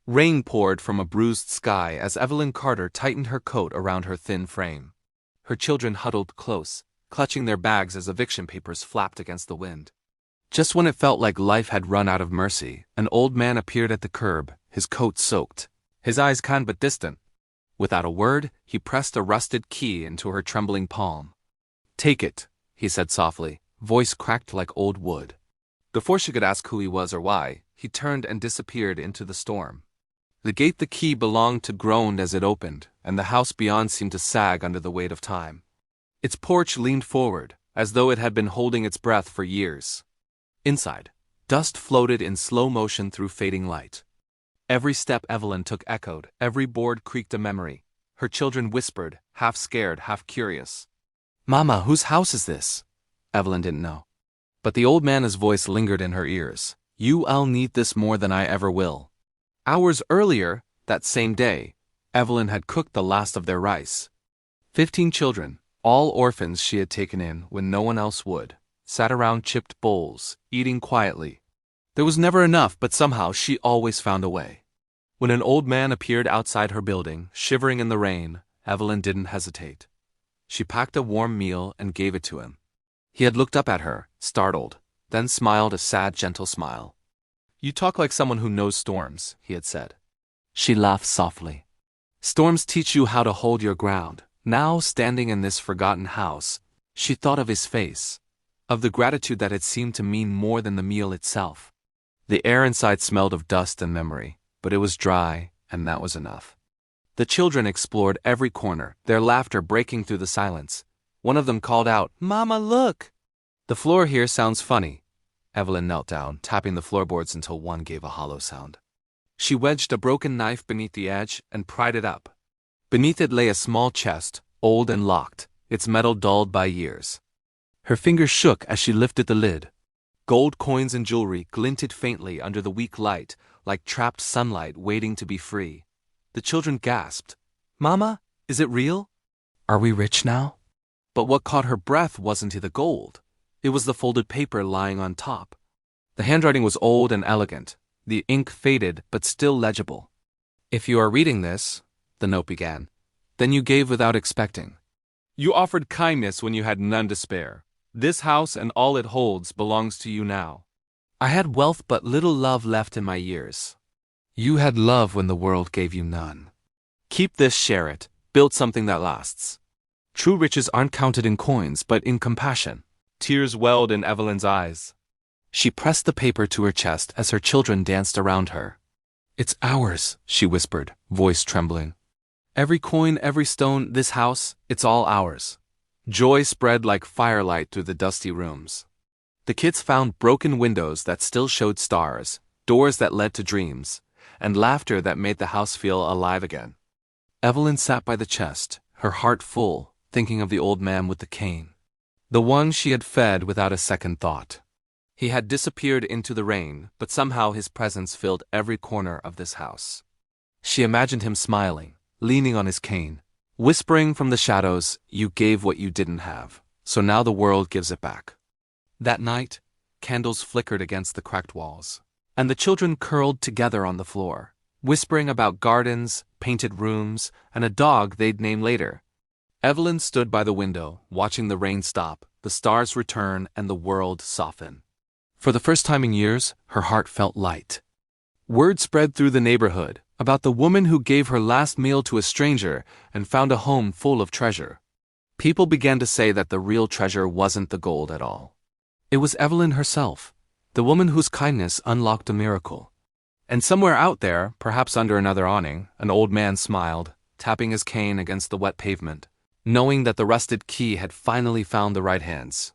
Rain poured from a bruised sky as Evelyn Carter tightened her coat around her thin frame. Her children huddled close, clutching their bags as eviction papers flapped against the wind. Just when it felt like life had run out of mercy, an old man appeared at the curb, his coat soaked, his eyes kind but distant. Without a word, he pressed a rusted key into her trembling palm. "Take it," he said softly, voice cracked like old wood. Before she could ask who he was or why, he turned and disappeared into the storm. The gate the key belonged to groaned as it opened, and the house beyond seemed to sag under the weight of time. Its porch leaned forward, as though it had been holding its breath for years. Inside, dust floated in slow motion through fading light. Every step Evelyn took echoed, every board creaked a memory. Her children whispered, half scared, half curious. "Mama, whose house is this?" Evelyn didn't know. But the old man's voice lingered in her ears. "I'll need this more than I ever will." Hours earlier, that same day, Evelyn had cooked the last of their rice. 15 children, all orphans she had taken in when no one else would, sat around chipped bowls, eating quietly. There was never enough, but somehow she always found a way. When an old man appeared outside her building, shivering in the rain, Evelyn didn't hesitate. She packed a warm meal and gave it to him. He had looked up at her, startled, then smiled a sad, gentle smile. "You talk like someone who knows storms," he had said. She laughed softly. "Storms teach you how to hold your ground." Now, standing in this forgotten house, she thought of his face, of the gratitude that had seemed to mean more than the meal itself. The air inside smelled of dust and memory, but it was dry, and that was enough. The children explored every corner, their laughter breaking through the silence. One of them called out, "Mama, look!" "The floor here sounds funny." Evelyn knelt down, tapping the floorboards until one gave a hollow sound. She wedged a broken knife beneath the edge and pried it up. Beneath it lay a small chest, old and locked, its metal dulled by years. Her fingers shook as she lifted the lid. Gold coins and jewelry glinted faintly under the weak light, like trapped sunlight waiting to be free. The children gasped. "Mama, is it real? Are we rich now?" But what caught her breath wasn't the gold. It was the folded paper lying on top. The handwriting was old and elegant, the ink faded but still legible. "If you are reading this," the note began, "then you gave without expecting. You offered kindness when you had none to spare. This house and all it holds belongs to you now. I had wealth but little love left in my years. You had love when the world gave you none. Keep this, share it, build something that lasts. True riches aren't counted in coins but in compassion." Tears welled in Evelyn's eyes. She pressed the paper to her chest as her children danced around her. "It's ours," she whispered, voice trembling. "Every coin, every stone, this house, it's all ours." Joy spread like firelight through the dusty rooms. The kids found broken windows that still showed stars, doors that led to dreams, and laughter that made the house feel alive again. Evelyn sat by the chest, her heart full, thinking of the old man with the cane. The one she had fed without a second thought. He had disappeared into the rain, but somehow his presence filled every corner of this house. She imagined him smiling, leaning on his cane, whispering from the shadows, "You gave what you didn't have, so now the world gives it back." That night, candles flickered against the cracked walls, and the children curled together on the floor, whispering about gardens, painted rooms, and a dog they'd name later. Evelyn stood by the window, watching the rain stop, the stars return, and the world soften. For the first time in years, her heart felt light. Word spread through the neighborhood about the woman who gave her last meal to a stranger and found a home full of treasure. People began to say that the real treasure wasn't the gold at all. It was Evelyn herself, the woman whose kindness unlocked a miracle. And somewhere out there, perhaps under another awning, an old man smiled, tapping his cane against the wet pavement, knowing that the rusted key had finally found the right hands.